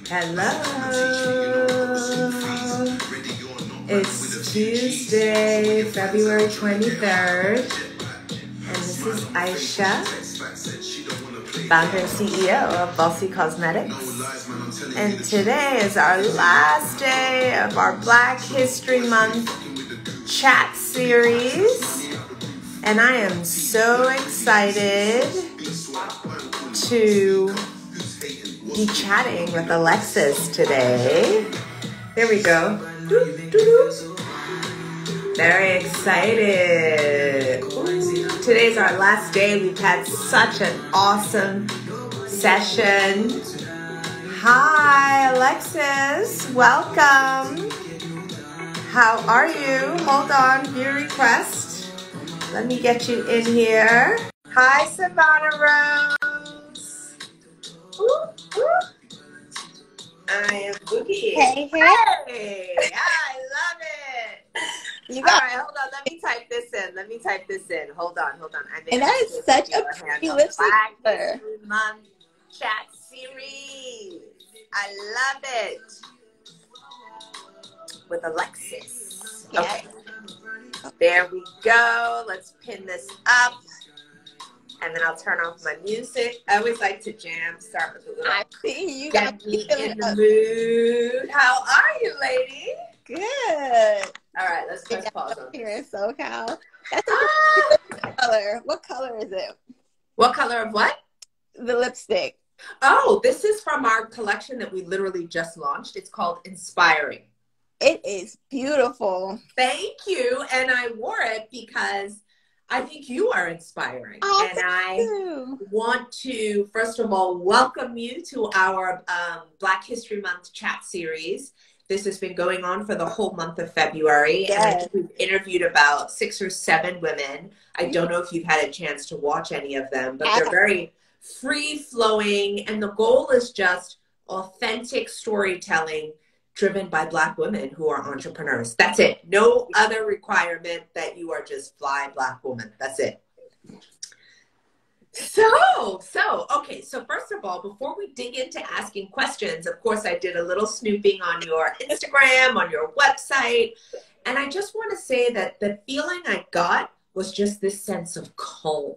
Hello. It's Tuesday, February 23rd, and this is Aisha, founder and CEO of Bossy Cosmetics. And today is our last day of our Black History Month chat series, and I am so excited to be chatting with Alexis today. There we go. Very excited. Today's our last day. We've had such an awesome session. Hi, Alexis. Welcome. How are you? Hold on. View request. Let me get you in here. Hi, Savannah Rose. Ooh, ooh. I am Boogie. Hey. I love it. You got All right, hold on. Let me type this in. Hold on. And that is such a pretty lipstick Black color. History Month chat series. I love it. With Alexis. Yes. Okay. There we go. Let's pin this up. And then I'll turn off my music. I always like to jam, start with a little. I see you Get me in the mood. How are you, lady? Good. All right, let's press pause on Here this. in SoCal. That's a pretty color. What color is it? What color of what? The lipstick. Oh, this is from our collection that we literally just launched. It's called Inspiring. It is beautiful. Thank you. And I wore it because I think you are inspiring. Oh, and I you. want to, first of all, welcome you to our Black History Month chat series. This has been going on for the whole month of February. Yes. And I think we've interviewed about 6 or 7 women. I don't know if you've had a chance to watch any of them, but they're very free-flowing. And the goal is just authentic storytelling driven by Black women who are entrepreneurs. That's it. No other requirement that you are just fly Black woman. That's it. Okay. So first of all, before we dig into asking questions, of course, I did a little snooping on your Instagram, on your website. And I just want to say that the feeling I got was just this sense of calm.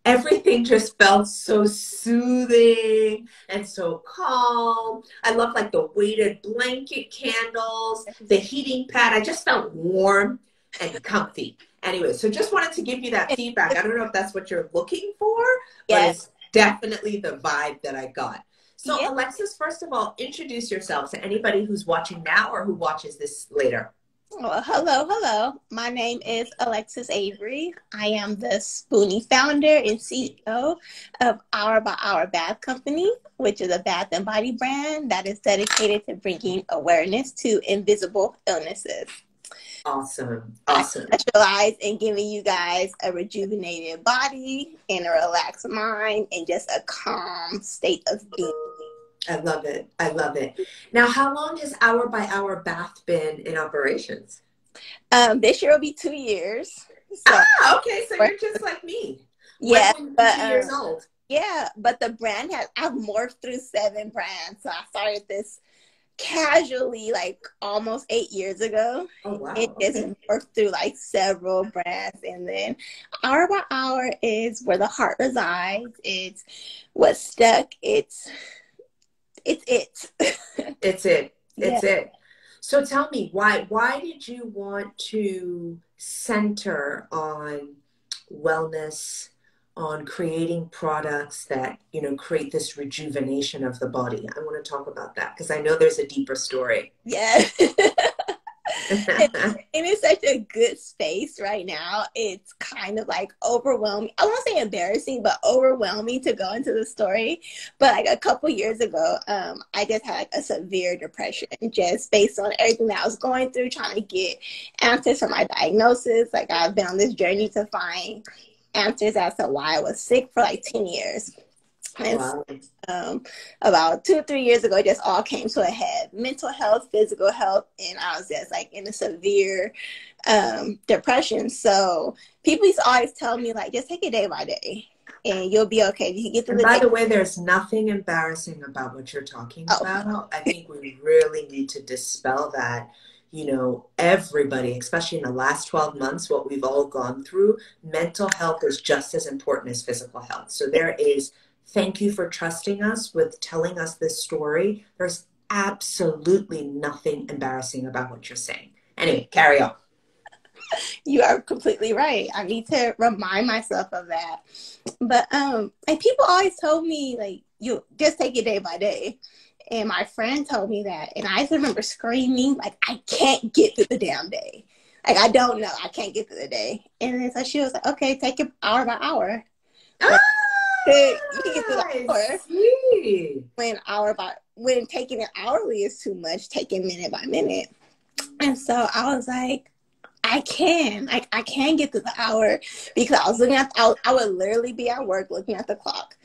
Everything just felt so soothing and so calm. I love like the weighted blanket candles, the heating pad. I just felt warm and comfy. Anyway, so just wanted to give you that feedback. I don't know if that's what you're looking for, but Yes. it's definitely the vibe that I got. So Yes. Alexis, first of all, introduce yourself to anybody who's watching now or who watches this later. Well, hello. My name is Alexis Avery. I am the Spoonie founder and CEO of Hour by Hour Bath Company, which is a bath and body brand that is dedicated to bringing awareness to invisible illnesses. Awesome. I specialize in giving you guys a rejuvenated body and a relaxed mind and just a calm state of being. I love it. Now, how long has Hour by Hour Bath been in operations? This year will be 2 years. So, okay. So you're just like me. Yeah, When but 2 years old. Yeah, but the brand I've morphed through 7 brands. So I started this casually like almost 8 years ago. Oh wow. It just morphed through like several brands, and then Hour by Hour is where the heart resides. It's what's stuck. It's it. So tell me, why did you want to center on wellness, on creating products that, create this rejuvenation of the body? I want to talk about that because I know there's a deeper story. Yeah. And it's such a good space right now. It's kind of like overwhelming. I won't say embarrassing, but overwhelming to go into the story. But like a couple years ago, I just had like a severe depression just based on everything that I was going through, trying to get answers for my diagnosis. Like I've been on this journey to find answers as to why I was sick for like 10 years. And about 2 or 3 years ago, it just all came to a head. Mental health, physical health, and I was just like in a severe depression. So people used to always tell me like, just take it day by day. and you'll be okay. You can get through And the by day. the way, there's nothing embarrassing about what you're talking Oh, about. I think we really need to dispel that. Everybody, especially in the last 12 months, what we've all gone through, mental health is just as important as physical health. So thank you for trusting us with telling us this story. There's absolutely nothing embarrassing about what you're saying. Anyway, carry on. you are completely right. I need to remind myself of that. But like people always told me like you just take it day by day. And my friend told me that, and I just remember screaming like I can't get through the damn day. Like I don't know, I can't get through the day. And then so she was like, okay, take it hour by hour. Like, you can get through the I hour see. when taking it hourly is too much, taking minute by minute. And so I was like, I can get through the hour because I was looking at, I would literally be at work looking at the clock.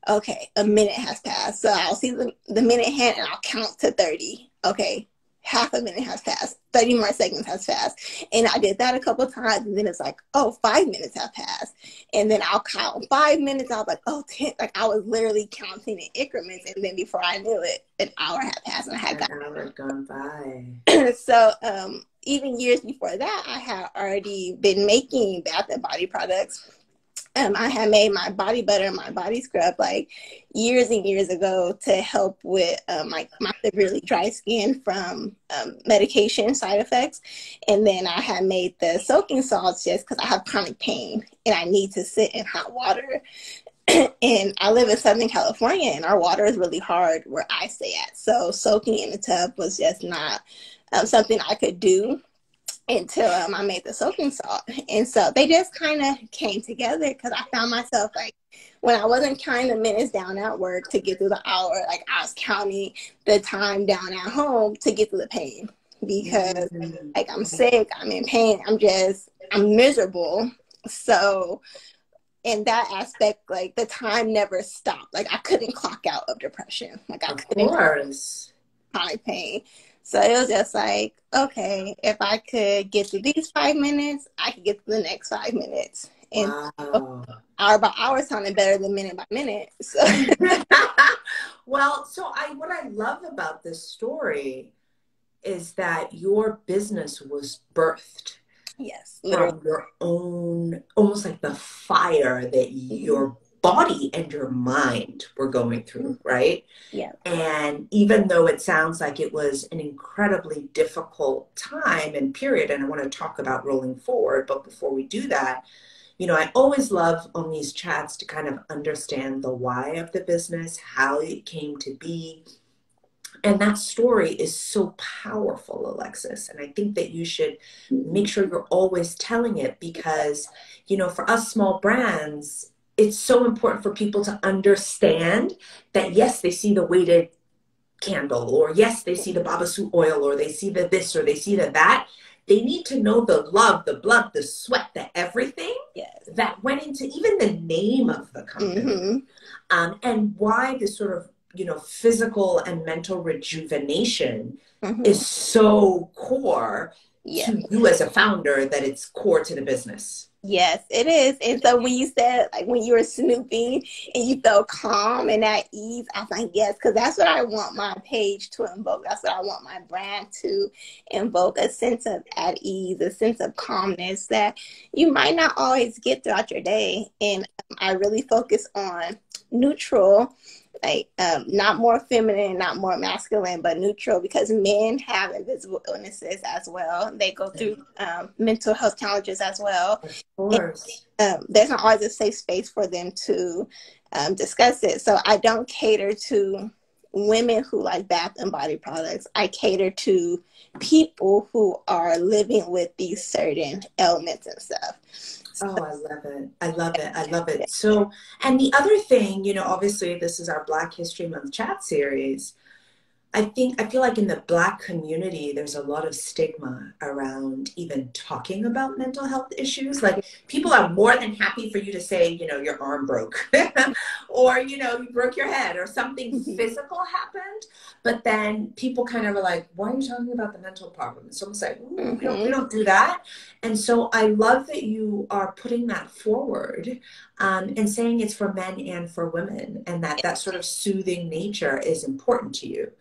Okay, a minute has passed. So I'll see the minute hand and I'll count to 30. Okay, half a minute has passed. 30 more seconds has passed. And I did that a couple of times. And then it's like, oh, 5 minutes have passed. And then I'll count 5 minutes. I was like, oh, 10. Like I was literally counting in increments. And then before I knew it, an hour had passed and I had An hour had gone by. So even years before that, I had already been making bath and body products. I had made my body butter and my body scrub like years and years ago to help with my severely dry skin from medication side effects. And then I had made the soaking salts just because I have chronic pain and I need to sit in hot water. And I live in Southern California and our water is really hard where I stay at. So soaking in the tub was just not something I could do until I made the soaking salt. And so they just kind of came together because I found myself like when I wasn't counting the minutes down at work to get through the hour, like I was counting the time down at home to get through the pain because like I'm sick, I'm in pain, I'm miserable. So in that aspect, like the time never stopped. Like I couldn't clock out of depression. Like I couldn't chronic pain. So it was just like, okay, if I could get through these 5 minutes, I could get through the next 5 minutes. And Wow. Hour by hour sounded better than minute by minute. So. Well, what I love about this story is that your business was birthed literally. from your own, almost like the fire that your body and your mind were going through, right? Yeah. And even though it sounds like it was an incredibly difficult time and period, and I want to talk about rolling forward, but before we do that, I always love on these chats to kind of understand the why of the business, how it came to be. And that story is so powerful, Alexis. And I think that you should make sure you're always telling it because, for us small brands, it's so important for people to understand that, yes, they see the weighted candle, or yes, they see the Babasu oil, or they see the this, or they see the that. They need to know the love, the blood, the sweat, the everything that went into even the name of the company. And why this sort of, physical and mental rejuvenation is so core to you as a founder that it's core to the business. Yes, it is. And so when you said, like, when you were snooping and you felt calm and at ease, I was like, yes, because that's what I want my page to invoke. That's what I want my brand to invoke, a sense of at ease, a sense of calmness that you might not always get throughout your day. And I really focus on neutral, like not more feminine, not more masculine, but neutral, because men have invisible illnesses as well. They go through mental health challenges as well. Of course. And, there's not always a safe space for them to discuss it. So I don't cater to women who like bath and body products. I cater to people who are living with these certain ailments and stuff. Oh, I love it. I love it. I love it. So, and the other thing, obviously this is our Black History Month chat series. I feel like in the Black community, there's a lot of stigma around even talking about mental health issues. Like people are more than happy for you to say, you know, your arm broke or, you know, you broke your head or something physical happened. But then people kind of are like, why are you talking about the mental problem? It's almost like, ooh, we don't do that. And so I love that you are putting that forward and saying it's for men and for women, and that sort of soothing nature is important to you.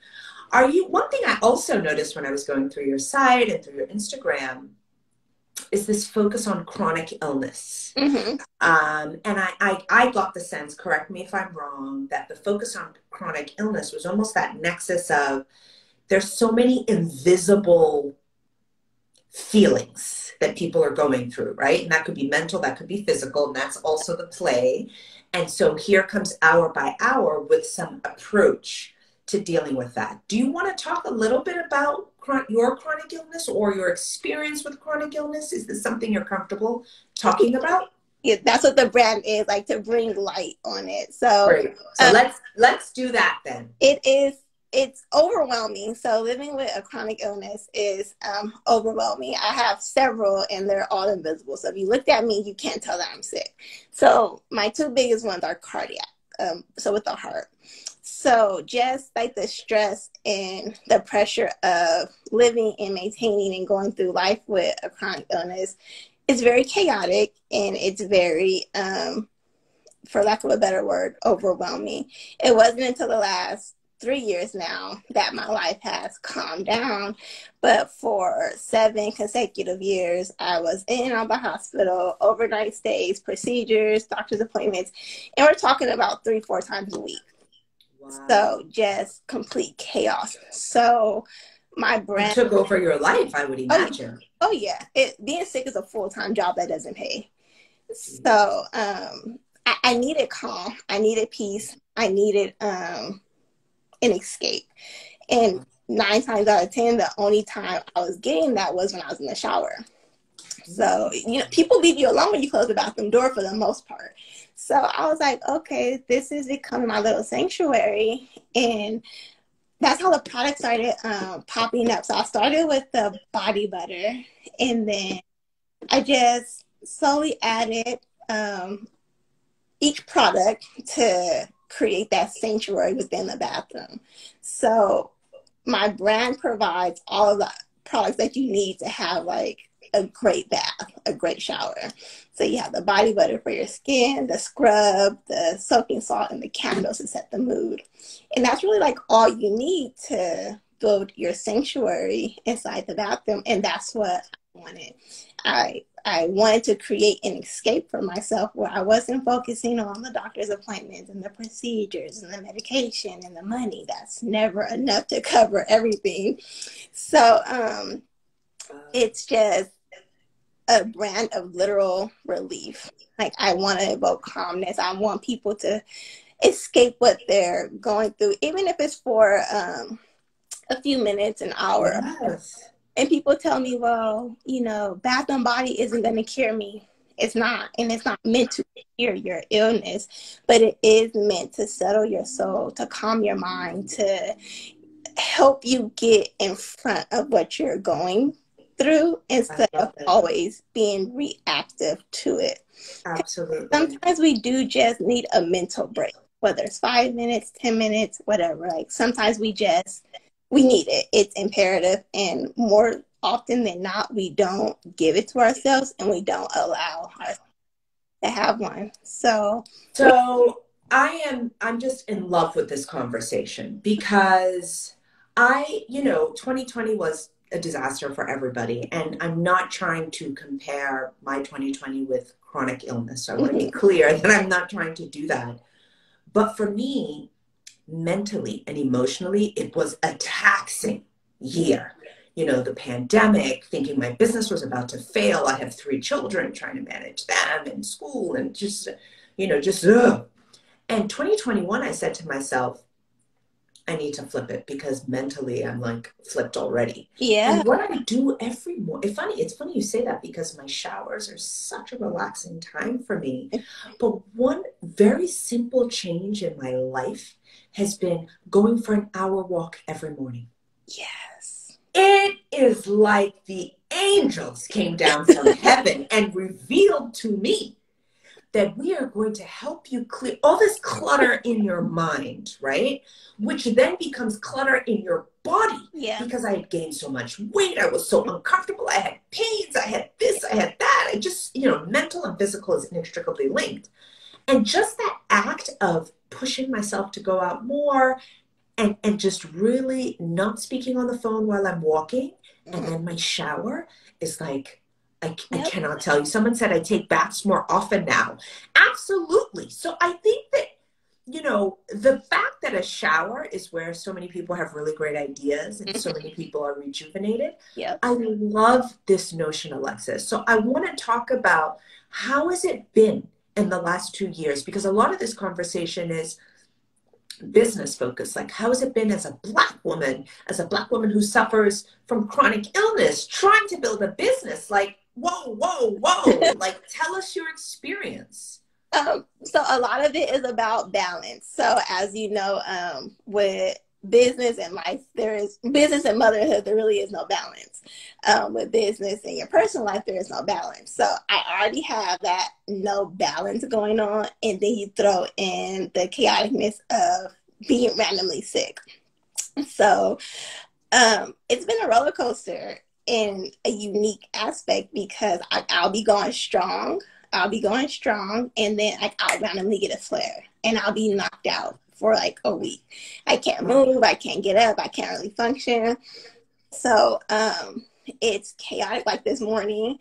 Are you, one thing I also noticed when I was going through your site and through your Instagram is this focus on chronic illness. And I got the sense, correct me if I'm wrong, that the focus on chronic illness was almost that nexus of there's so many invisible feelings that people are going through, right? And that could be mental, that could be physical, and that's also the play. And so here comes Hour by Hour with some approach to dealing with that. Do you want to talk a little bit about your chronic illness or your experience with chronic illness? Is this something you're comfortable talking about? Yeah, that's what the brand is, like, to bring light on it. So great. So let's do that then. It's overwhelming. So living with a chronic illness is overwhelming. I have several and they're all invisible. So if you looked at me, you can't tell that I'm sick. So my two biggest ones are cardiac, so with the heart. So just like the stress and the pressure of living and maintaining and going through life with a chronic illness is very chaotic, and it's very, for lack of a better word, overwhelming. It wasn't until the last 3 years now that my life has calmed down, but for 7 consecutive years, I was in and out of the hospital, overnight stays, procedures, doctor's appointments, and we're talking about 3-4 times a week. Wow. So just complete chaos. So my brand took over your life, I would imagine. Oh yeah. Being sick is a full-time job that doesn't pay. So I needed calm. I needed peace. I needed an escape. And 9 times out of 10, the only time I was getting that was when I was in the shower. So, you know, people leave you alone when you close the bathroom door for the most part. So I was like, okay, this is becoming my little sanctuary. And that's how the product started popping up. So I started with the body butter, and then I just slowly added each product to create that sanctuary within the bathroom. So my brand provides all of the products that you need to have like a great bath, a great shower. So you have the body butter for your skin, the scrub, the soaking salt, and the candles to set the mood. And that's really like all you need to build your sanctuary inside the bathroom. And that's what I wanted. I wanted to create an escape for myself where I wasn't focusing on the doctor's appointments and the procedures and the medication and the money. That's never enough to cover everything. So it's just a brand of literal relief. Like, I want to evoke calmness. I want people to escape what they're going through, even if it's for a few minutes, an hour. Yes. And people tell me, well, you know, Bath and Body isn't going to cure me. It's not. And it's not meant to cure your illness, but it is meant to settle your soul, to calm your mind, to help you get in front of what you're going through instead of always being reactive to it. Absolutely. Sometimes we do just need a mental break, whether it's 5 minutes, 10 minutes, whatever. Like, sometimes we need it. It's imperative. And more often than not, we don't give it to ourselves, and we don't allow ourselves to have one. So I'm just in love with this conversation because 2020 was a disaster for everybody. And I'm not trying to compare my 2020 with chronic illness. So I want to be clear that I'm not trying to do that. But for me, mentally and emotionally, it was a taxing year. You know, the pandemic, thinking my business was about to fail. I have 3 children, trying to manage them in school, and just ugh. And 2021, I said to myself, I need to flip it, because mentally I'm like flipped already. Yeah. And what I do every morning, it's funny you say that, because my showers are such a relaxing time for me. But one very simple change in my life has been going for an hour walk every morning. Yes. It is like the angels came down from heaven and revealed to me that we are going to help you clear all this clutter in your mind, right? Which then becomes clutter in your body. Yeah. Because I had gained so much weight. I was so uncomfortable. I had pains. I had this. I had that. I just, mental and physical is inextricably linked. And just that act of pushing myself to go out more and just really not speaking on the phone while I'm walking. And then my shower is like, I cannot tell you. Someone said I take baths more often now. Absolutely. So I think that, the fact that a shower is where so many people have really great ideas and so many people are rejuvenated. Yeah. I love this notion, Alexis. So I want to talk about how has it been in the last 2 years? Because a lot of this conversation is business focused. Like, how has it been as a Black woman who suffers from chronic illness, trying to build a business? Like, whoa. Like, tell us your experience. So a lot of it is about balance. So as you know, with business and life, there is business and motherhood, there really is no balance. With business and your personal life, there is no balance. So I already have that no balance going on. And then you throw in the chaoticness of being randomly sick. So it's been a roller coaster in a unique aspect because I'll be going strong. And then I'll randomly get a flare and I'll be knocked out for like a week. I can't move, I can't get up, I can't really function. So it's chaotic. Like this morning,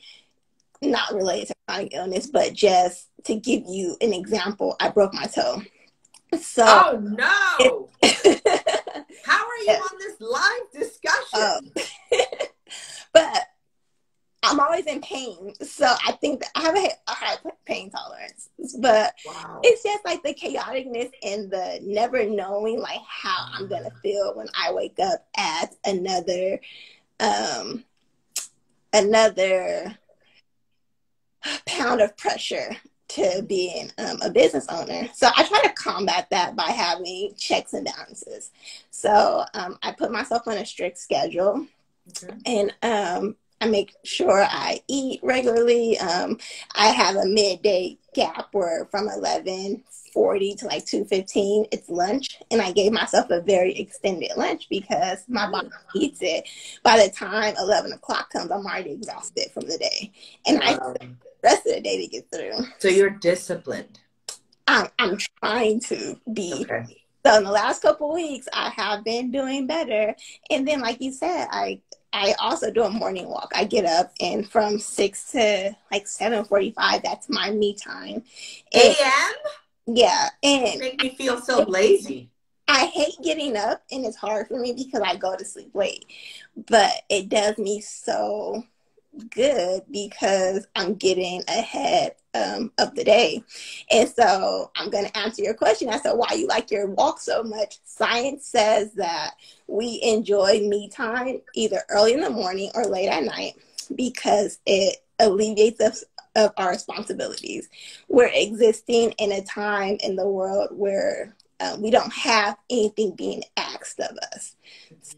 not related to chronic illness, but just to give you an example, I broke my toe. So oh no. How are you on this live discussion? But I'm always in pain, so I think that I have a high pain tolerance. But It's just like the chaoticness and the never knowing like how I'm gonna feel when I wake up as another pound of pressure to being a business owner. So I try to combat that by having checks and balances. So I put myself on a strict schedule, and I make sure I eat regularly. I have a midday gap where from 11:40 to like 2:15, it's lunch. And I gave myself a very extended lunch because my body needs it. By the time 11 o'clock comes, I'm already exhausted from the day. And I the rest of the day to get through. So you're disciplined. I'm trying to be. Okay. So in the last couple of weeks, I have been doing better. And then, like you said, I also do a morning walk. I get up and from 6 to like 7:45, that's my me time. AM? Yeah. And you make me feel so lazy. I hate getting up and it's hard for me because I go to sleep late. But it does me so good because I'm getting ahead of the day. And so I'm going to answer your question as to why you like your walk so much. Science says that we enjoy me time either early in the morning or late at night because it alleviates us of our responsibilities. We're existing in a time in the world where we don't have anything being asked of us.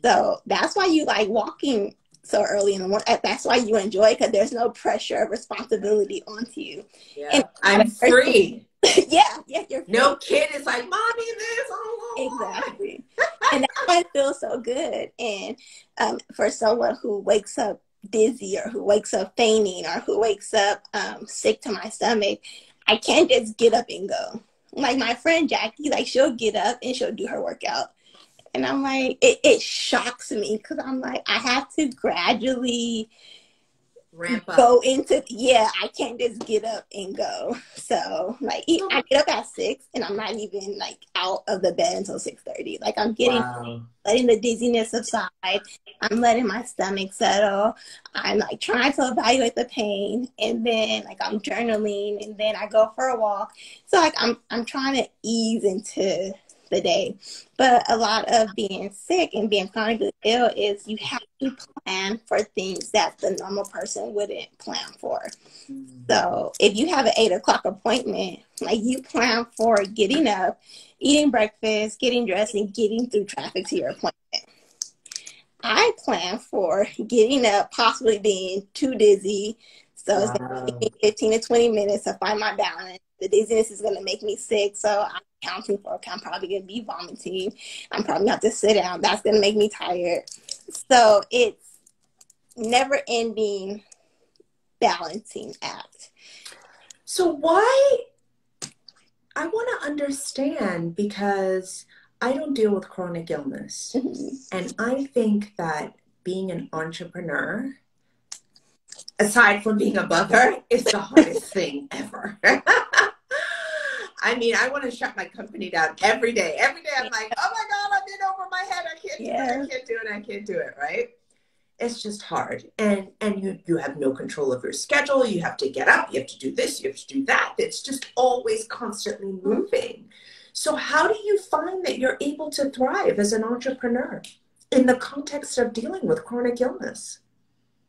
So that's why you like walking so early in the morning. That's why you enjoy it, because there's no pressure of responsibility onto you. Yeah. And I'm free. yeah, you're free. No kid is like, mommy, this. Exactly. And that's why it feels so good. And for someone who wakes up dizzy or who wakes up fainting or who wakes up sick to my stomach, I can't just get up and go. Like my friend Jackie, like she'll get up and she'll do her workout. And I'm like, it shocks me because I'm like, I have to gradually ramp up. Go into, I can't just get up and go. So like I get up at 6 and I'm not even like out of the bed until 6:30. Like I'm letting the dizziness subside. I'm letting my stomach settle. I'm like trying to evaluate the pain, and then like I'm journaling, and then I go for a walk. So like I'm trying to ease into the day. But a lot of being sick and being chronically ill is you have to plan for things that the normal person wouldn't plan for. So if you have an 8 o'clock appointment, like you plan for getting up, eating breakfast, getting dressed, and getting through traffic to your appointment. I plan for getting up, possibly being too dizzy. So it's going to take me 15 to 20 minutes to find my balance. The dizziness is going to make me sick. So I'm counting for, okay, I'm probably going to be vomiting. I'm probably going to have to sit down. That's going to make me tired. So it's never ending balancing act. So why, I want to understand, because I don't deal with chronic illness. And I think that being an entrepreneur, aside from being a mother, is the hardest thing ever. I mean, I want to shut my company down every day. Every day I'm like, oh my God, I'm in over my head. I can't do it. I can't do it. I can't do it. Right? It's just hard. And you have no control of your schedule. You have to get up. You have to do this. You have to do that. It's just always constantly moving. So how do you find that you're able to thrive as an entrepreneur in the context of dealing with chronic illness?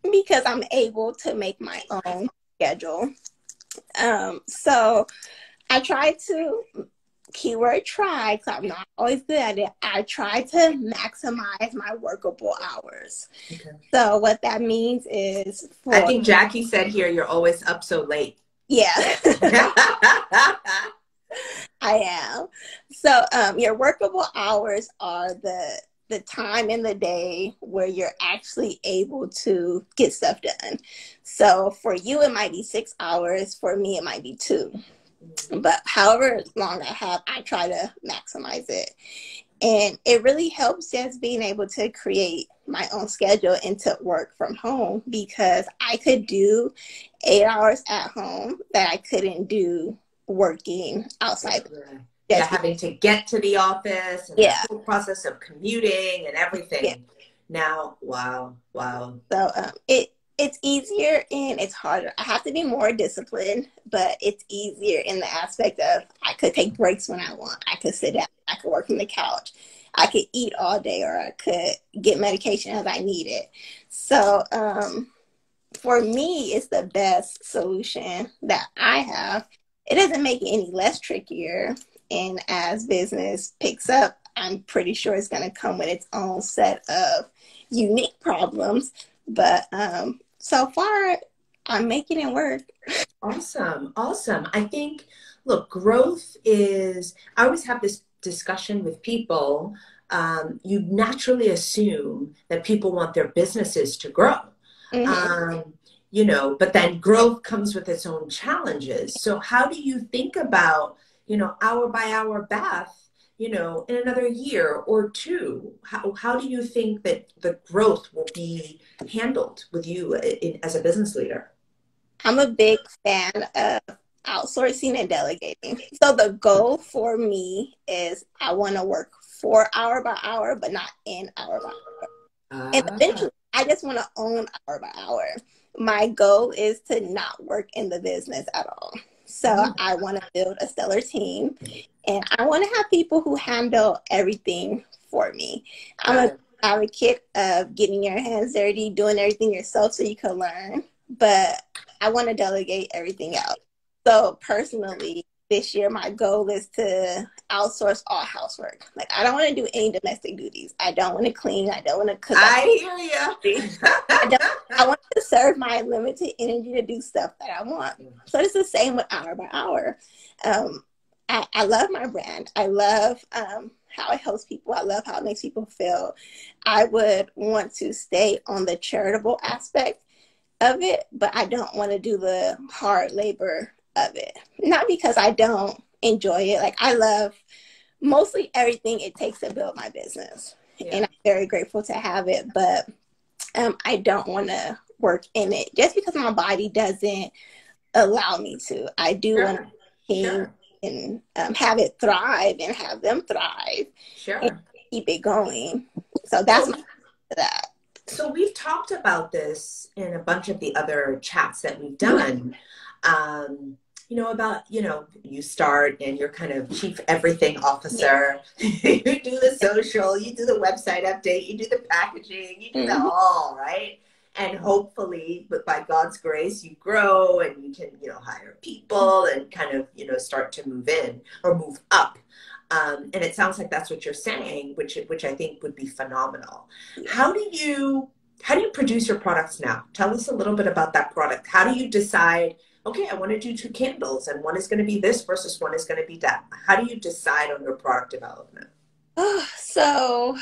Because I'm able to make my own schedule. So I try to, keyword try, because I'm not always good at it. I try to maximize my workable hours. Okay. So what that means is I think Jackie said here, you're always up so late. Yeah. I am. So your workable hours are the time in the day where you're actually able to get stuff done. So for you, it might be 6 hours. For me, it might be 2. But however long I have, I try to maximize it. And it really helps just being able to create my own schedule and to work from home, because I could do 8 hours at home that I couldn't do working outside. Yeah, having to get to the office and the whole process of commuting and everything. Yeah. Now, wow. So it's easier and it's harder. I have to be more disciplined, but it's easier in the aspect of I could take breaks when I want. I could sit down. I could work from the couch. I could eat all day, or I could get medication as I need it. So for me, it's the best solution that I have. It doesn't make it any less trickier. And as business picks up, I'm pretty sure it's going to come with its own set of unique problems. But so far, I'm making it work. Awesome. I think, look, growth is, I always have this discussion with people. You naturally assume that people want their businesses to grow. But then growth comes with its own challenges. So how do you think about, hour by hour, Beth, in another year or two? How do you think that the growth will be handled with you as a business leader? I'm a big fan of outsourcing and delegating. So the goal for me is I want to work for hour by hour, but not in hour by hour. And eventually, I just want to own hour by hour. My goal is to not work in the business at all. So I want to build a stellar team, and I want to have people who handle everything for me. I'm an advocate of getting your hands dirty, doing everything yourself so you can learn, but I want to delegate everything else. So personally, this year, my goal is to outsource all housework. Like, I don't want to do any domestic duties. I don't want to clean. I don't want to cook. I hear you. I want to serve my limited energy to do stuff that I want. So it's the same with hour by hour. I love my brand. I love how it helps people. I love how it makes people feel. I would want to stay on the charitable aspect of it, but I don't want to do the hard labor of it. Not because I don't enjoy it. Like, I love mostly everything it takes to build my business. And I'm very grateful to have it, but I don't want to work in it just because my body doesn't allow me to. I do want to and have it thrive and have them thrive. And keep it going. So that's that. So we've talked about this in a bunch of the other chats that we've done. about, you start and you're kind of chief everything Yeah. officer. You do the social, you do the website update, you do the packaging, you do the Hmm. all, right? And hopefully, but by God's grace, you grow and you can, hire people and kind of, start to move in or move up. And it sounds like that's what you're saying, which I think would be phenomenal. Yeah. How do you produce your products now? Tell us a little bit about that product. How do you decide, okay, I want to do 2 candles and one is going to be this versus one is going to be that? How do you decide on your product development? So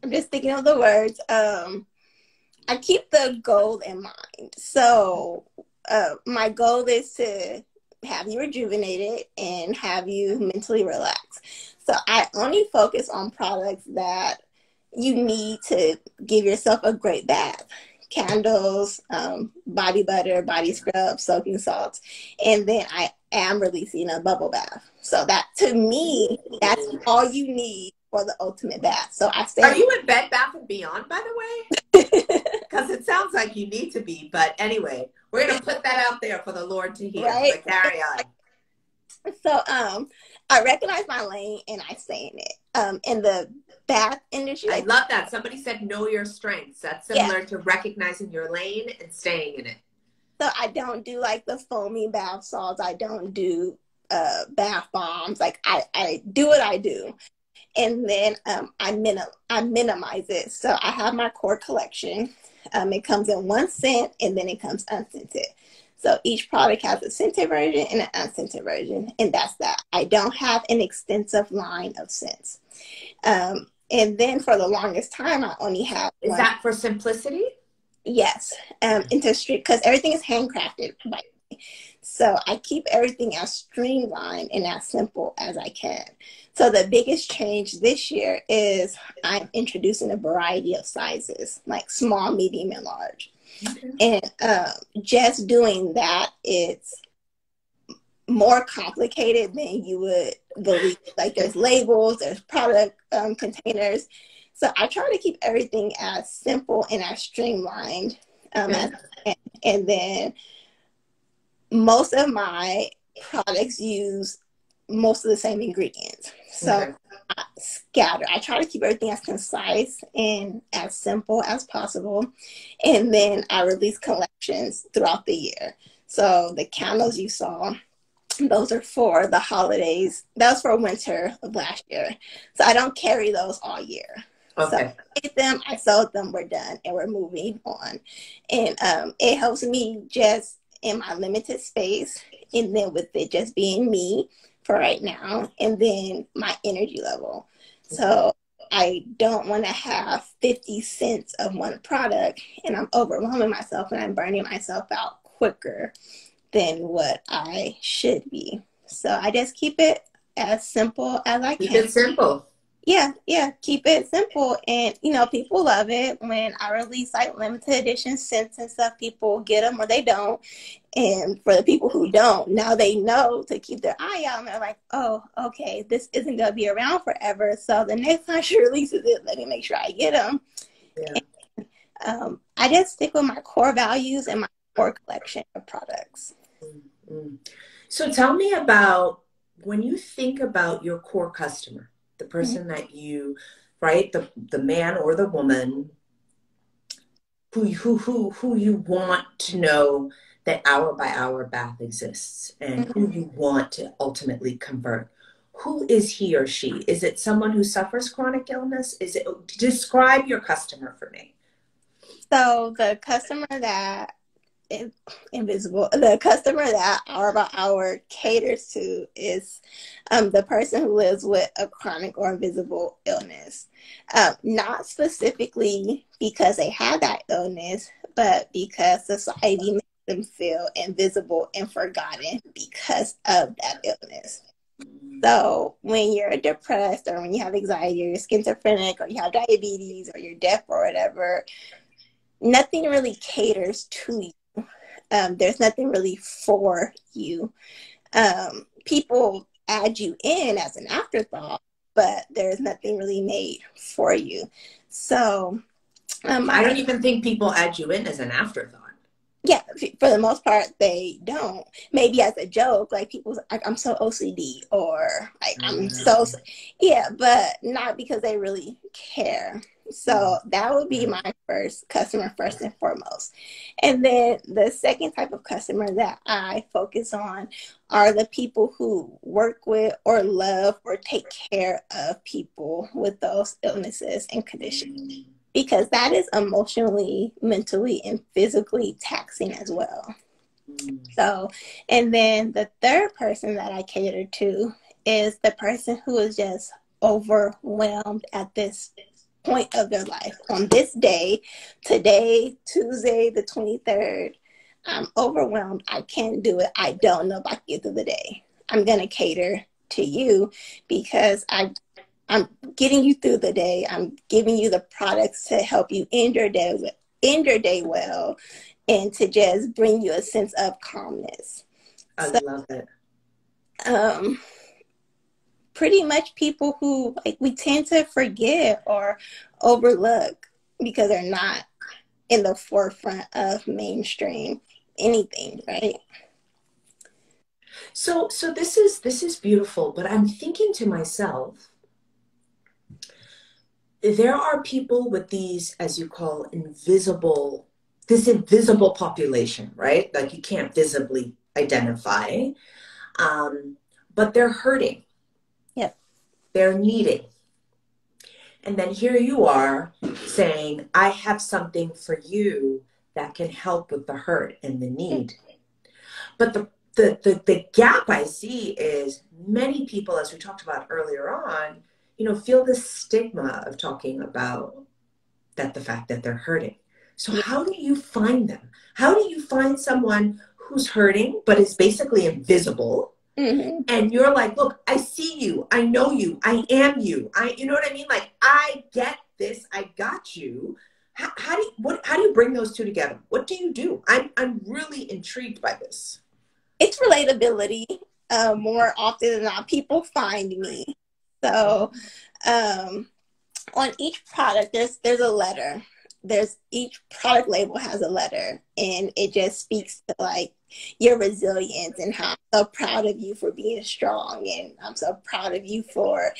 I'm just thinking of the words. I keep the goal in mind. So my goal is to have you rejuvenated and have you mentally relaxed. So I only focus on products that you need to give yourself a great bath. Candles, body butter, body scrub, soaking salts, and then I am releasing a bubble bath. So that, to me, that's all you need for the ultimate bath. So I Are say, you in Bed Bath and Beyond, by the way? Because it sounds like you need to be. But anyway, we're going to put that out there for the Lord to hear. right? But carry on. So I recognize my lane and I stay in it. In the bath industry, I like, love that. Somebody said know your strengths. That's yeah. similar to recognizing your lane and staying in it. So I don't do like the foamy bath salts. I don't do bath bombs. Like I do what I do. And then I minimize it. So I have my core collection. It comes in one scent and then it comes unscented. So each product has a scented version and an unscented version, and that's that. I don't have an extensive line of scents. And then for the longest time, I only have Is one. that for simplicity? Yes, into street, because everything is handcrafted by me. So I keep everything as streamlined and as simple as I can. So the biggest change this year is I'm introducing a variety of sizes, like small, medium, and large. Okay. And just doing that, it's more complicated than you would believe. Like there's labels, there's product containers. So I try to keep everything as simple and as streamlined as I can. And then most of my products use most of the same ingredients. So Okay. I scatter. I try to keep everything as concise and as simple as possible. And then I release collections throughout the year. So the candles you saw, those are for the holidays. That was for winter of last year. So I don't carry those all year. So Okay. I made them, I sold them, we're done, and we're moving on. And it helps me just in my limited space, and then with it just being me for right now, and then my energy level. So I don't want to have 50 cents of one product, and I'm overwhelming myself and I'm burning myself out quicker than what I should be. So I just keep it as simple as I Keep can. it simple. Yeah, keep it simple. And, people love it when I release like limited edition scents and stuff. People get them or they don't. And for the people who don't, now they know to keep their eye out. And they're like, oh, okay, this isn't going to be around forever. So the next time she releases it, let me make sure I get them. Yeah. And, I just stick with my core values and my core collection of products. Mm-hmm. So tell me about when you think about your core customer, the person that you, right, the man or the woman who you want to know that hour by hour bath exists and who you want to ultimately convert. Who is he or she? Is it someone who suffers chronic illness? Describe your customer for me? So the customer that the customer that Hour by Hour caters to is the person who lives with a chronic or invisible illness. Not specifically because they have that illness, but because society makes them feel invisible and forgotten because of that illness. So when you're depressed or when you have anxiety or you're schizophrenic or you have diabetes or you're deaf or whatever, nothing really caters to you. There's nothing really for you. People add you in as an afterthought, but there's nothing really made for you. So I don't even think people add you in as an afterthought. Yeah, for the most part, they don't. Maybe as a joke, like people like, I'm so OCD, or like I'm so, yeah, but not because they really care. So that would be my first customer, first and foremost. And then the second type of customer that I focus on are the people who work with or love or take care of people with those illnesses and conditions, because that is emotionally, mentally, and physically taxing as well. So, and then the third person that I cater to is the person who is just overwhelmed at this point of their life. On this day, today, Tuesday, the 23rd, I'm overwhelmed. I can't do it. I don't know if I can get through the day. I'm going to cater to you because I'm getting you through the day. I'm giving you the products to help you end your day well, and to just bring you a sense of calmness. I love it. Pretty much people who like we tend to forget or overlook because they're not in the forefront of mainstream anything, right? So this is beautiful, but I'm thinking to myself, there are people with these, as you call, this invisible population, right? Like you can't visibly identify, but they're hurting. Yep. They're needing. And then here you are saying, I have something for you that can help with the hurt and the need. But the gap I see is many people, as we talked about earlier on, feel this stigma of talking about the fact that they're hurting. So how do you find them? How do you find someone who's hurting, but is basically invisible? Mm-hmm. And you're like, look, I see you. I know you. I am you. You know what I mean? Like, I get this. I got you. How do you bring those two together? What do you do? I'm really intrigued by this. It's relatability. More often than not, people find me. So, on each product, there's a letter. Each product label has a letter, and it just speaks to like your resilience and how I'm so proud of you for being strong, and I'm so proud of you for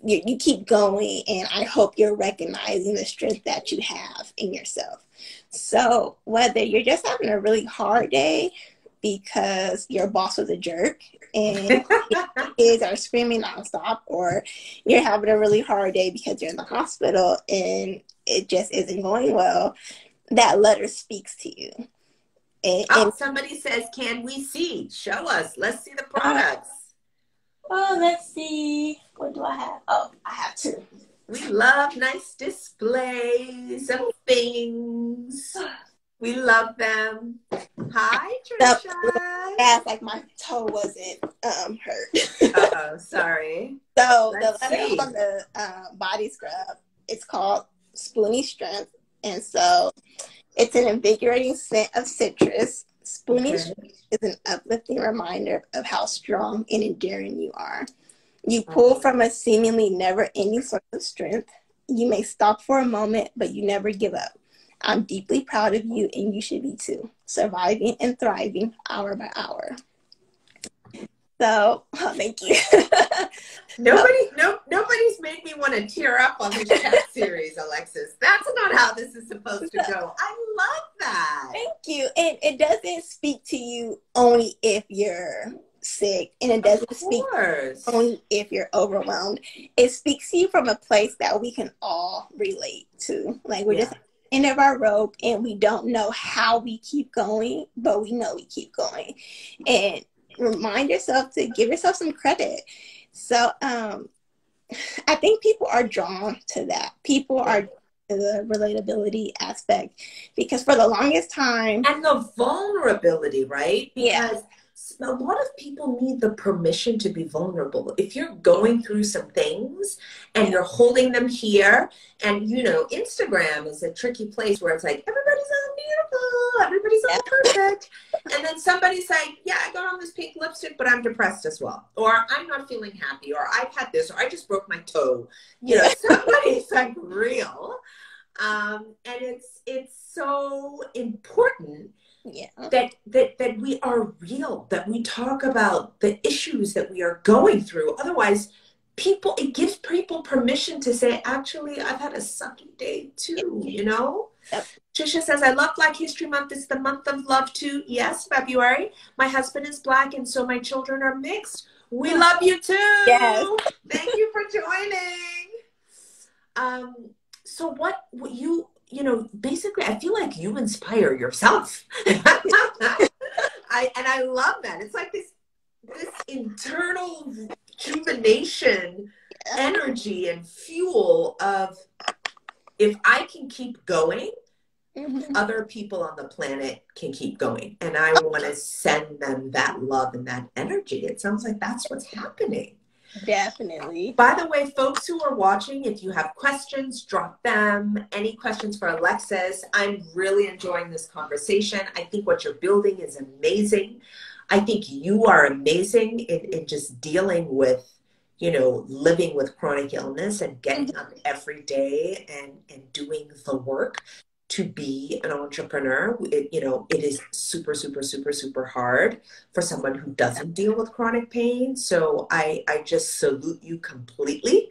you keep going, and I hope you're recognizing the strength that you have in yourself. So whether you're just having a really hard day because your boss was a jerk and kids are screaming nonstop, or you're having a really hard day because you're in the hospital and it just isn't going well, that letter speaks to you. And somebody says, can we see? Show us. Let's see the products. Let's see. What do I have? Oh, I have two. We love nice displays of things. We love them. Hi, Trisha. Yeah, like my toe wasn't hurt. Uh-oh, sorry. So the letter on the body scrub, it's called Spoonie Strength. And so it's an invigorating scent of citrus. Spoonie Strength is an uplifting reminder of how strong and enduring you are. You pull from a seemingly never-ending source of strength. You may stop for a moment, but you never give up. I'm deeply proud of you, and you should be too. Surviving and thriving hour by hour. So, thank you. Nobody's made me want to tear up on this chat series, Alexis. That's not how this is supposed to go. I love that. Thank you. And it doesn't speak to you only if you're sick, and it doesn't speak only if you're overwhelmed. It speaks to you from a place that we can all relate to. Like we're just end of our rope, and we don't know how we keep going, but we know we keep going. And remind yourself to give yourself some credit. So I think people are drawn to that. People are to the relatability aspect, because for the longest time, and the vulnerability, right? Because a lot of people need the permission to be vulnerable. If you're going through some things and you're holding them here, and Instagram is a tricky place where it's like, everybody's all beautiful, everybody's all perfect. And then somebody's like, yeah, I got on this pink lipstick, but I'm depressed as well. Or I'm not feeling happy, or I've had this, or I just broke my toe. Somebody's like real. And it's so important Yeah. that we are real, that we talk about the issues that we are going through. Otherwise, it gives people permission to say, actually, I've had a sucky day too, you know? Yep. Trisha says, I love Black History Month. It's the month of love too. Yes, February. My husband is Black and so my children are mixed. We love you too. Yes. Thank you for joining. So what you know, basically, I feel like you inspire yourself. I love that. It's like this internal rejuvenation, energy, and fuel of, if I can keep going, other people on the planet can keep going. And I want to send them that love and that energy. It sounds like that's what's happening. Definitely. By the way, folks who are watching, if you have questions, drop them. Any questions for Alexis? I'm really enjoying this conversation. I think what you're building is amazing. I think you are amazing in just dealing with, you know, living with chronic illness and getting up every day and doing the work to be an entrepreneur. You know, it is super, super, super, super hard for someone who doesn't deal with chronic pain. So I just salute you completely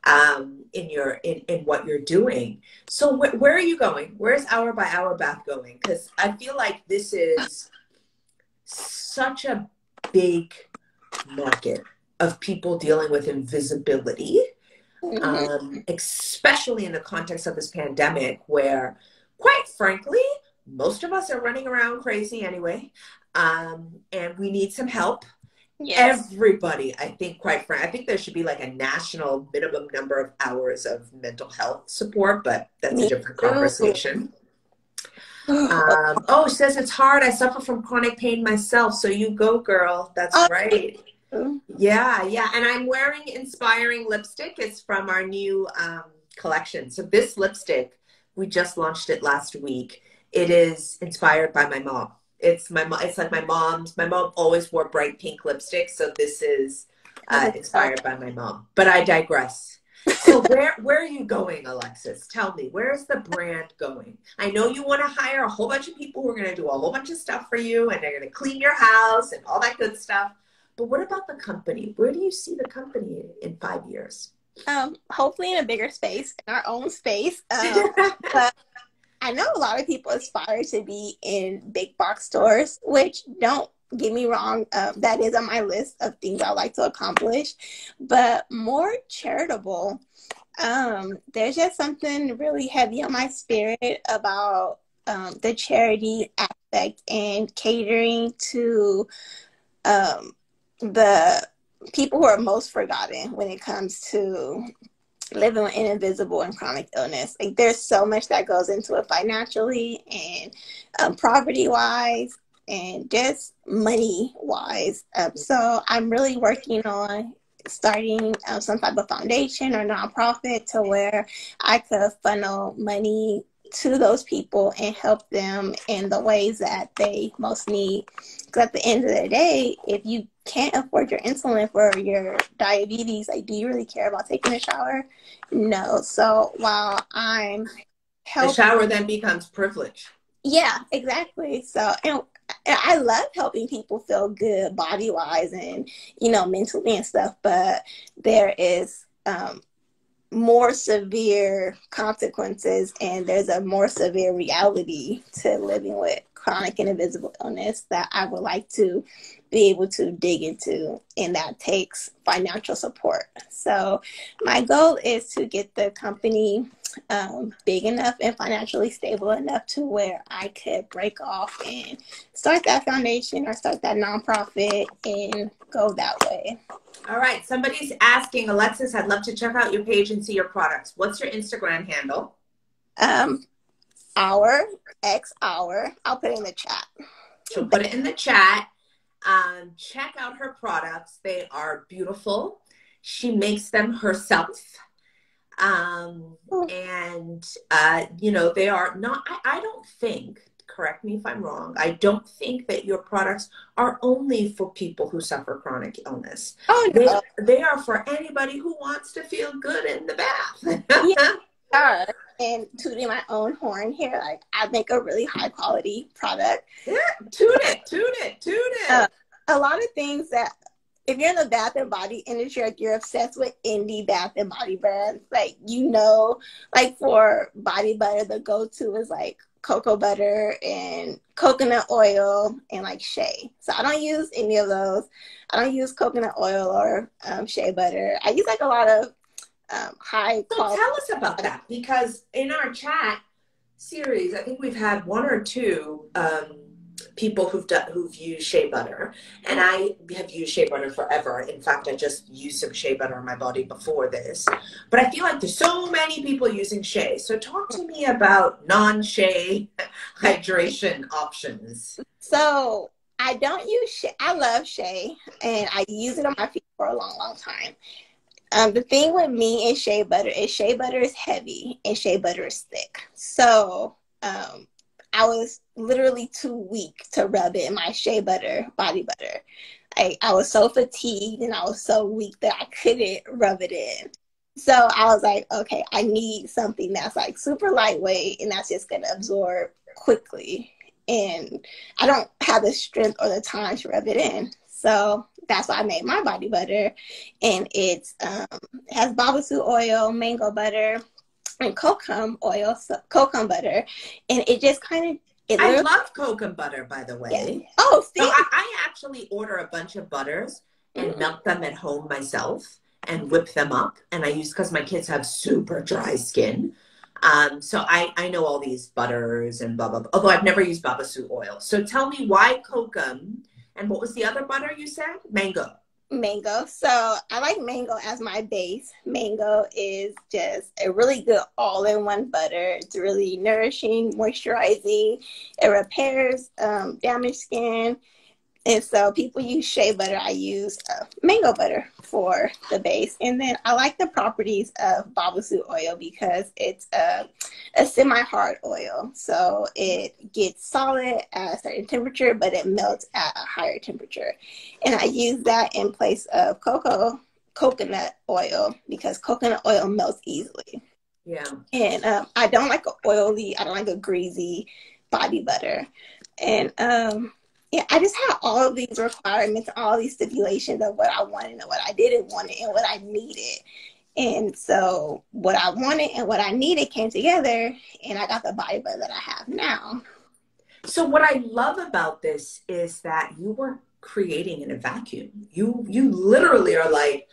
in what you're doing. So where are you going? Where's Hour by Hour Bath going? Because I feel like this is such a big market of people dealing with invisibility, especially in the context of this pandemic where, quite frankly, most of us are running around crazy anyway, and we need some help. Yes. Everybody, I think, quite frankly, I think there should be like a national minimum number of hours of mental health support, but that's a different conversation. Oh, she says it's hard. I suffer from chronic pain myself. So you go, girl. That's right. Yeah. And I'm wearing Inspiring lipstick. It's from our new collection. So this lipstick, we just launched it last week. It is inspired by my mom. It's like my mom's. My mom always wore bright pink lipstick. So this is inspired by my mom. But I digress. So where are you going, Alexis? Tell me, where's the brand going? I know you want to hire a whole bunch of people who are going to do a whole bunch of stuff for you, and they're going to clean your house and all that good stuff. But what about the company? Where do you see the company in 5 years? Hopefully in a bigger space, in our own space. But I know a lot of people aspire to be in big box stores, which, don't get me wrong, that is on my list of things I like to accomplish, but more charitable. There's just something really heavy on my spirit about the charity aspect and catering to the people who are most forgotten when it comes to living with an invisible and chronic illness. Like, there's so much that goes into it financially and poverty-wise and just money-wise. So I'm really working on starting some type of foundation or nonprofit to where I could funnel money to those people and help them in the ways that they most need. Because at the end of the day, if you can't afford your insulin for your diabetes, like, do you really care about taking a shower? No. So while I'm helping, the shower then becomes privilege. Yeah, exactly. So, and I love helping people feel good body wise and, you know, mentally and stuff, but there is more severe consequences, and there's a more severe reality to living with chronic and invisible illness that I would like to be able to dig into, and that takes financial support. So my goal is to get the company big enough and financially stable enough to where I could break off and start that foundation or start that nonprofit and go that way. All right. Somebody's asking, Alexis, I'd love to check out your page and see your products. What's your Instagram handle? Hour. I'll put it in the chat. She'll put it in the chat. Check out her products. They are beautiful. She makes them herself. You know, they are not, I don't think, correct me if I'm wrong, I don't think that your products are only for people who suffer chronic illness. Oh, no. They are for anybody who wants to feel good in the bath. Yeah. are. And tooting my own horn here, like I make a really high quality product. Yeah, toot it, toot it, toot it. A lot of things that if you're in the bath and body industry, like you're obsessed with indie bath and body brands, like like for body butter, the go-to is like cocoa butter and coconut oil and like shea. So I don't use any of those. I don't use coconut oil or shea butter. I use like a lot of high quality. So tell us about that, because in our chat series, I think we've had one or two people who've used shea butter, and I have used shea butter forever. In fact, I just used some shea butter on my body before this, but I feel like there's so many people using shea. So talk to me about non-shea hydration options. So I don't use shea. I love shea, and I use it on my feet for a long, long time. The thing with me and shea butter is heavy and shea butter is thick. So I was literally too weak to rub it in my shea butter, body butter. I was so fatigued and I was so weak that I couldn't rub it in. So I was like, okay, I need something that's like super lightweight and that's just going to absorb quickly. And I don't have the strength or the time to rub it in. So that's why I made my body butter. And it has babassu oil, mango butter, and kokum oil, so kokum butter. And it just kind of... I love kokum butter, by the way. Yeah. Oh, see? So I actually order a bunch of butters and melt them at home myself and whip them up. And I use, because my kids have super dry skin. So I know all these butters and blah, blah, blah. Although I've never used babassu oil. So tell me why kokum, and what was the other butter you said? Mango. Mango. So I like mango as my base. Mango is just a really good all-in-one butter. It's really nourishing, moisturizing. It repairs damaged skin. And so people use shea butter. I use mango butter for the base. And then I like the properties of babassu oil because it's a semi-hard oil. So it gets solid at a certain temperature, but it melts at a higher temperature. And I use that in place of coconut oil because coconut oil melts easily. Yeah. And I don't like I don't like a greasy body butter. And yeah, I just had all of these requirements, all these stipulations of what I wanted and what I didn't want and what I needed. And so what I wanted and what I needed came together, and I got the body butter that I have now. So what I love about this is that you were creating in a vacuum. You literally are like,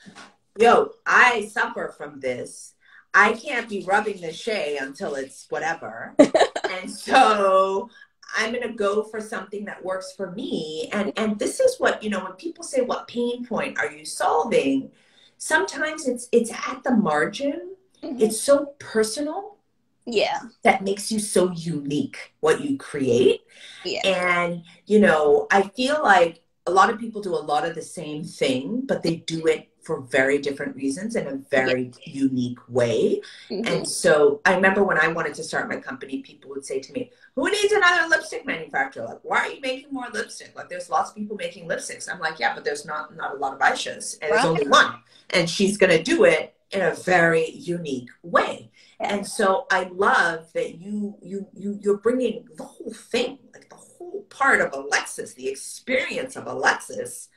yo, I suffer from this. I can't be rubbing the shea until it's whatever. And so I'm going to go for something that works for me. And this is what, when people say, what pain point are you solving? Sometimes it's at the margin. Mm-hmm. It's so personal. Yeah. That makes you so unique, what you create. Yeah. And, I feel like a lot of people do a lot of the same thing, but they do it for very different reasons in a very unique way. Mm-hmm. And so I remember when I wanted to start my company, people would say to me, who needs another lipstick manufacturer? Like, why are you making more lipstick? Like, there's lots of people making lipsticks. I'm like, yeah, but there's not a lot of Aishas, and there's only one. And she's going to do it in a very unique way. And so I love that you're bringing the whole thing, like the whole part of Alexis, the experience of Alexis,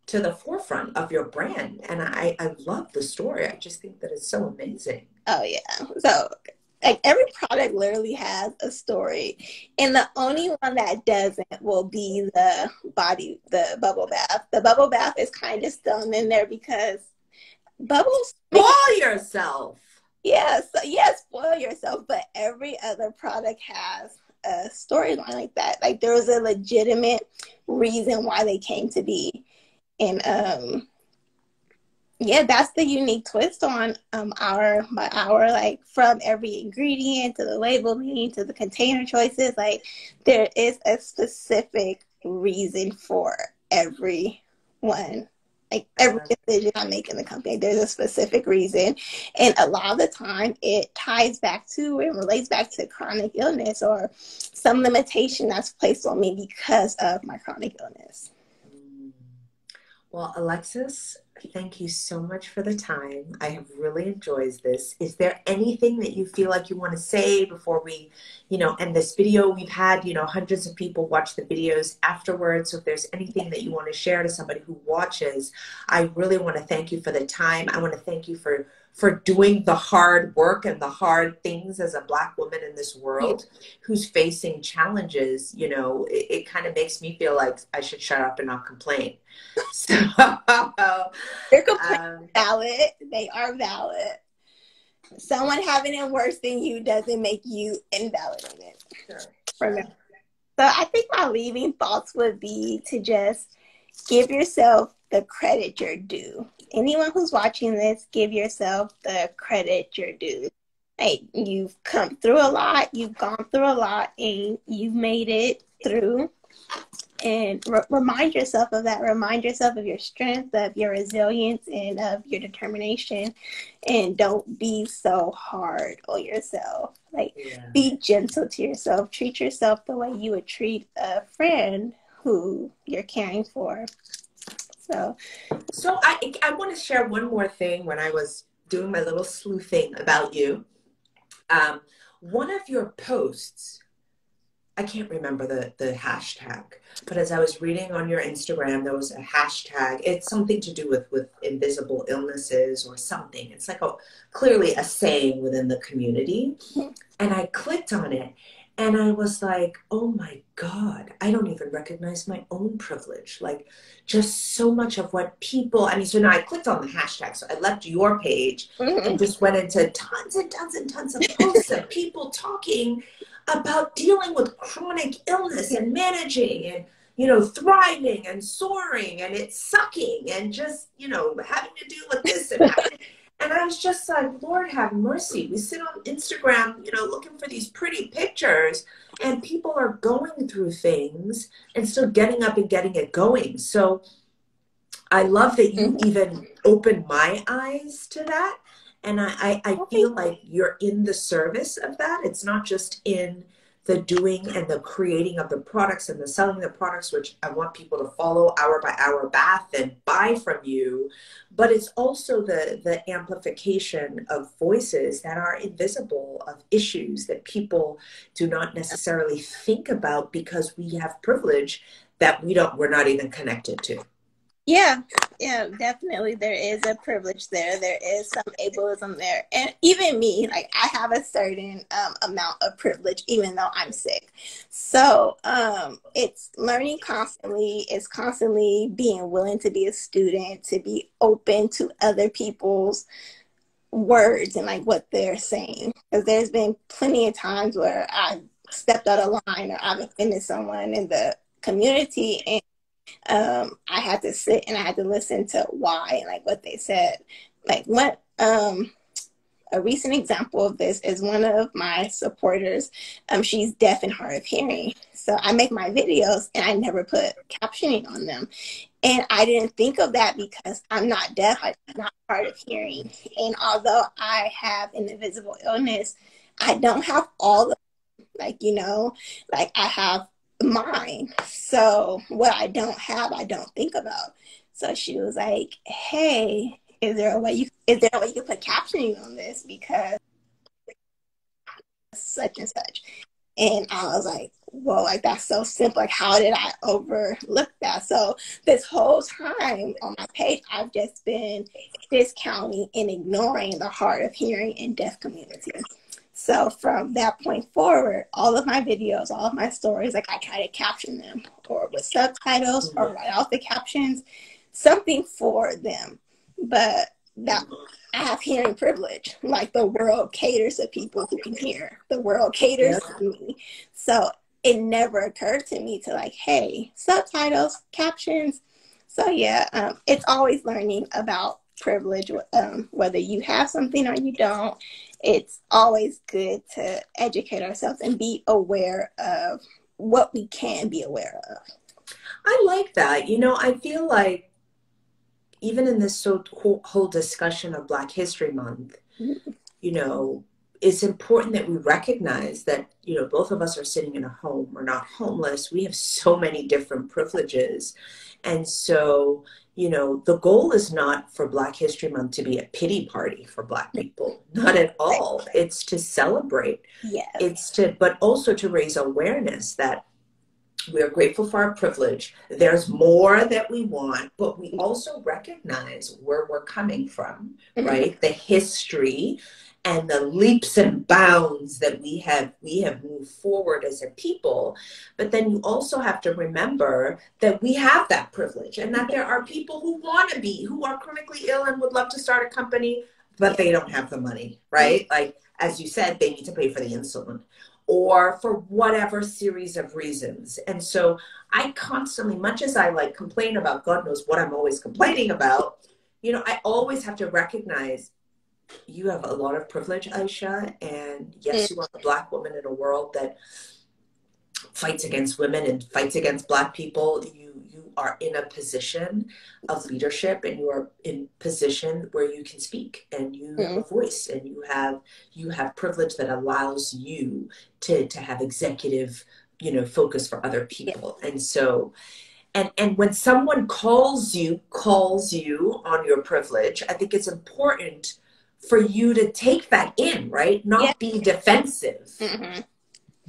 to the forefront of your brand. And I love the story. I just think that it's so amazing. Oh, yeah. So like every product literally has a story. And the only one that doesn't will be the bubble bath. The bubble bath is kind of thrown in there because bubbles... Spoil yourself. Yes. Spoil yourself. But every other product has a storyline like that. Like there was a legitimate reason why they came to be. And yeah, that's the unique twist on our like from every ingredient to the labeling to the container choices. Like there is a specific reason for every one. Like every decision I make in the company, there's a specific reason. And a lot of the time it ties back to and relates back to chronic illness or some limitation that's placed on me because of my chronic illness. Well, Alexis, thank you so much for the time. I have really enjoyed this. Is there anything that you feel like you want to say before we, end this video? We've had, hundreds of people watch the videos afterwards. So if there's anything that you want to share to somebody who watches, I really want to thank you for the time. I want to thank you for doing the hard work and the hard things as a Black woman in this world who's facing challenges. It kind of makes me feel like I should shut up and not complain. So, Your complaints are valid. They are valid. Someone having it worse than you doesn't make you invalidated. sure. So I think my leaving thoughts would be to just give yourself the credit you're due. Anyone who's watching this, give yourself the credit you're due. Hey, you've come through a lot, you've gone through a lot, and you've made it through. And remind yourself of that. Remind yourself of your strength, of your resilience, and of your determination. And don't be so hard on yourself. Be gentle to yourself. Treat yourself the way you would treat a friend who you're caring for. So I want to share one more thing. When I was doing my little sleuthing about you, one of your posts, I can't remember the hashtag, but as I was reading on your Instagram, there was a hashtag. It's something to do with invisible illnesses or something. It's like clearly a saying within the community. And I clicked on it and I was like, oh my God, I don't even recognize my own privilege. Like just so much of what people, so now I clicked on the hashtag. So I left your page and just went into tons and tons and tons of posts of people talking about dealing with chronic illness and managing and, thriving and soaring and it's sucking and just, having to deal with this and I was just like, Lord have mercy. We sit on Instagram, looking for these pretty pictures and people are going through things and still getting up and getting it going. So I love that you even opened my eyes to that. And I feel like you're in the service of that. It's not just in the doing and the creating of the products and the selling the products, which I want people to follow Hour by Hour Bath and buy from you, but it's also the amplification of voices that are invisible, of issues that people do not necessarily think about because we have privilege that we're not even connected to. Yeah, definitely. There is a privilege there. There is some ableism there. And even me, I have a certain amount of privilege, even though I'm sick. So it's learning constantly. It's constantly being willing to be a student, to be open to other people's words and what they're saying. Because there's been plenty of times where I've stepped out of line or I've offended someone in the community, and I had to sit and I had to listen to why and what they said. A recent example of this is one of my supporters. She's deaf and hard of hearing. So I make my videos and I never put captioning on them. And I didn't think of that because I'm not deaf, I'm not hard of hearing. And although I have an invisible illness, I don't have all of I have mine. So what I don't have, I don't think about. So she was like, hey, is there a way you can put captioning on this because such and such? And I was like, whoa, that's so simple. How did I overlook that? So this whole time on my page, I've just been discounting and ignoring the hard of hearing and deaf community. So from that point forward, all of my videos, all of my stories, I try to caption them or with subtitles or write off the captions, something for them. But that I have hearing privilege. The world caters to people who can hear. The world caters to me. So it never occurred to me to hey, subtitles, captions. So yeah, it's always learning about privilege, whether you have something or you don't. It's always good to educate ourselves and be aware of what we can be aware of. I like that. I feel like even in this whole discussion of Black History Month, it's important that we recognize that, both of us are sitting in a home. We're not homeless. We have so many different privileges. And so, you know, the goal is not for Black History Month to be a pity party for Black people. Not at all. It's to celebrate. Yes. It's to, but also to raise awareness that we're grateful for our privilege. There's more that we want, but we also recognize where we're coming from, right? The history and the leaps and bounds that we have moved forward as a people. But then you also have to remember that we have that privilege, and that there are people who want to be, who are chronically ill and would love to start a company, but they don't have the money, right? Like, as you said, they need to pay for the insulin, or for whatever series of reasons. And so I constantly, much as I like complain about God knows what I'm always complaining about, you know, I always have to recognize you have a lot of privilege, Aisha. And yes, you are a Black woman in a world that fights against women and fights against Black people. You are in a position of leadership, and you are in position where you can speak, and you have a voice, and you have privilege that allows you to have executive, you know, focus for other people. And so, and when someone calls you on your privilege, I think it's important for you to take that in, right? Not be defensive.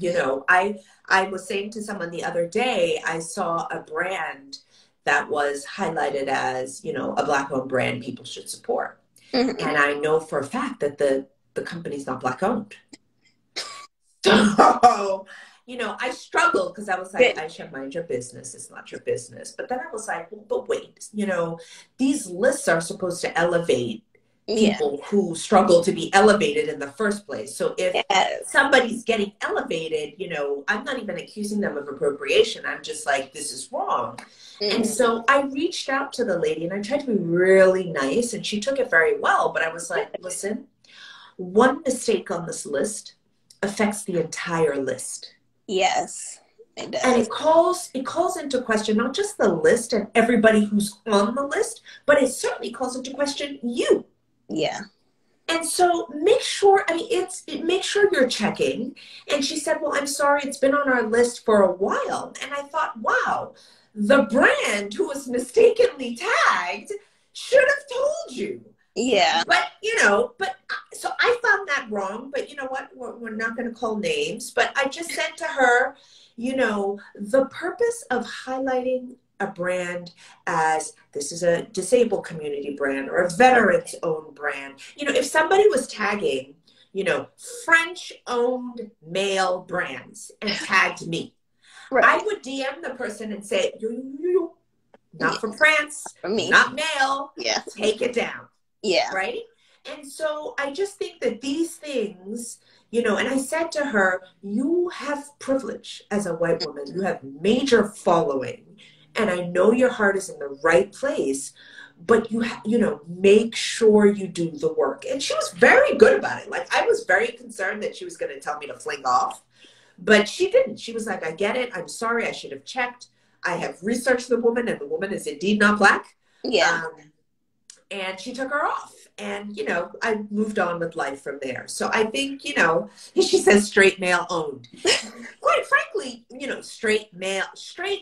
You know, I was saying to someone the other day, I saw a brand that was highlighted as, you know, a Black-owned brand people should support. And I know for a fact that the company's not Black-owned. So, you know, I struggled because I was like, Aisha, mind your business. It's not your business. But then I was like, well, but wait, you know, these lists are supposed to elevate people who struggle to be elevated in the first place. So if somebody's getting elevated, you know, I'm not even accusing them of appropriation. I'm just like, this is wrong. And so I reached out to the lady, and I tried to be really nice, and she took it very well. But I was like, listen, one mistake on this list affects the entire list. Yes, it does. And it calls into question not just the list and everybody who's on the list, but it certainly calls into question you. Yeah. And so make sure, I mean, make sure you're checking. And she said, well, I'm sorry, it's been on our list for a while. And I thought, wow, the brand who was mistakenly tagged should have told you. Yeah. But, you know, so I found that wrong. But you know what? We're not going to call names. But I just said to her, you know, the purpose of highlighting a brand as this is a disabled community brand or a veterans owned brand. You know, if somebody was tagging, you know, French owned male brands and tagged me, I would DM the person and say, not from France, for me, not male, take it down. Yeah. Right. And so I just think that these things, you know, and I said to her, you have privilege as a white woman, you have major following. And I know your heart is in the right place, but you know, make sure you do the work. And she was very good about it. Like, I was very concerned that she was going to tell me to fling off, but she didn't. She was like, I get it. I'm sorry. I should have checked. I have researched the woman, and the woman is indeed not Black. Yeah. And she took her off. And, you know, I moved on with life from there. So I think, you know, she says straight male owned. Quite frankly, you know, straight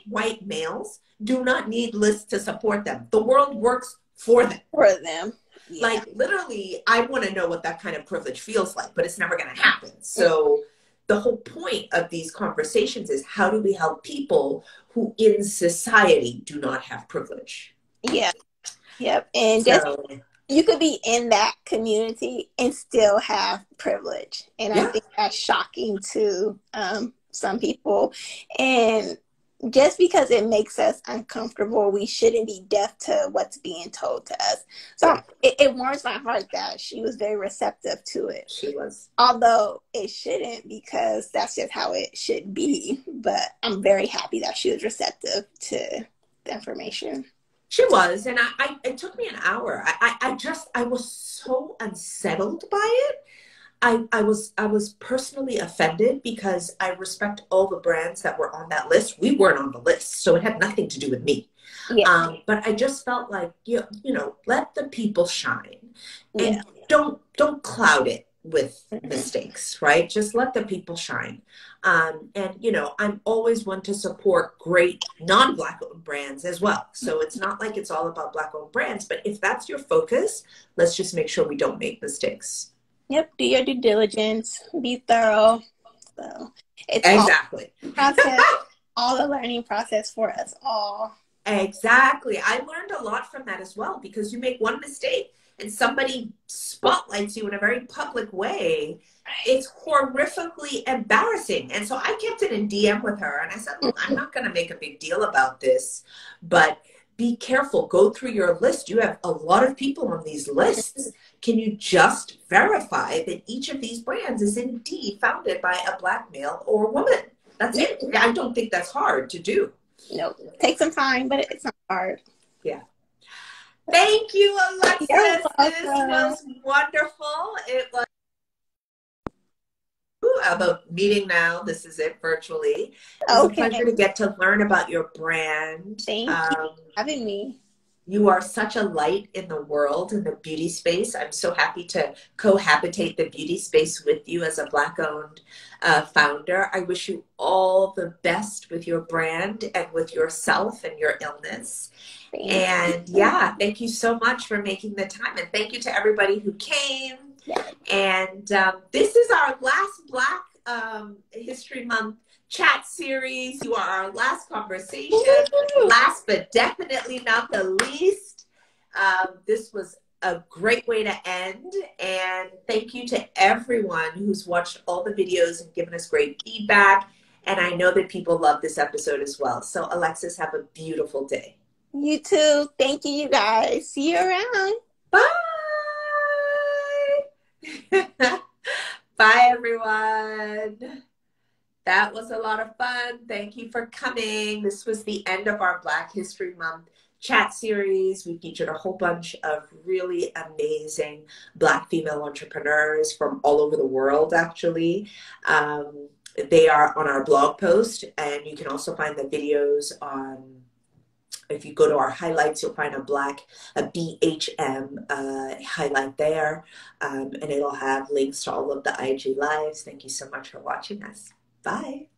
white males do not need lists to support them. The world works for them. Yeah. Like, literally, I want to know what that kind of privilege feels like, but it's never going to happen. So the whole point of these conversations is, how do we help people who in society do not have privilege? Yeah. Yep. And so, you could be in that community and still have privilege. And I think that's shocking to some people. And just because it makes us uncomfortable, we shouldn't be deaf to what's being told to us. So it warms my heart that she was very receptive to it. She was. Although it shouldn't, because that's just how it should be. But I'm very happy that she was receptive to the information. She was, and it took me an hour. I was so unsettled by it. I was personally offended because I respect all the brands that were on that list. We weren't on the list, so it had nothing to do with me. Yeah. But I just felt like, you know, let the people shine, and don't cloud it with Mhm. mistakes, right? Just let the people shine. And, you know, I'm always one to support great non-Black owned brands as well. So it's not like it's all about Black owned brands, but if that's your focus, let's just make sure we don't make mistakes. Yep, do your due diligence, be thorough. So it's all Exactly. process, all the learning process for us all. Exactly. I learned a lot from that as well because you make one mistake and somebody spotlights you in a very public way. It's horrifically embarrassing. And so I kept it in DM with her and I said, look, I'm not going to make a big deal about this, but be careful. Go through your list. You have a lot of people on these lists. Can you just verify that each of these brands is indeed founded by a Black male or woman? That's it. I don't think that's hard to do. Nope. Take some time, but it's not hard. Yeah. Thank you, You're Alexis. This welcome. was wonderful. It was about meeting now. This is it virtually. It was a Okay. pleasure to get to learn about your brand. Thank you for having me. You are such a light in the world, in the beauty space. I'm so happy to cohabitate the beauty space with you as a Black-owned founder. I wish you all the best with your brand and with yourself and your illness. And yeah, thank you so much for making the time. And thank you to everybody who came. Yes. And this is our last Black History Month chat series. You are our last conversation. Last but definitely not the least. This was a great way to end. And thank you to everyone who's watched all the videos and given us great feedback. And I know that people love this episode as well. So Alexis, have a beautiful day. You too. Thank you, you guys. See you around. Bye. Bye, everyone. That was a lot of fun. Thank you for coming. This was the end of our Black History Month chat series. We featured a whole bunch of really amazing Black female entrepreneurs from all over the world, actually. They are on our blog post, and you can also find the videos on, if you go to our highlights, you'll find a BHM highlight there, and it'll have links to all of the IG lives. Thank you so much for watching us. Bye.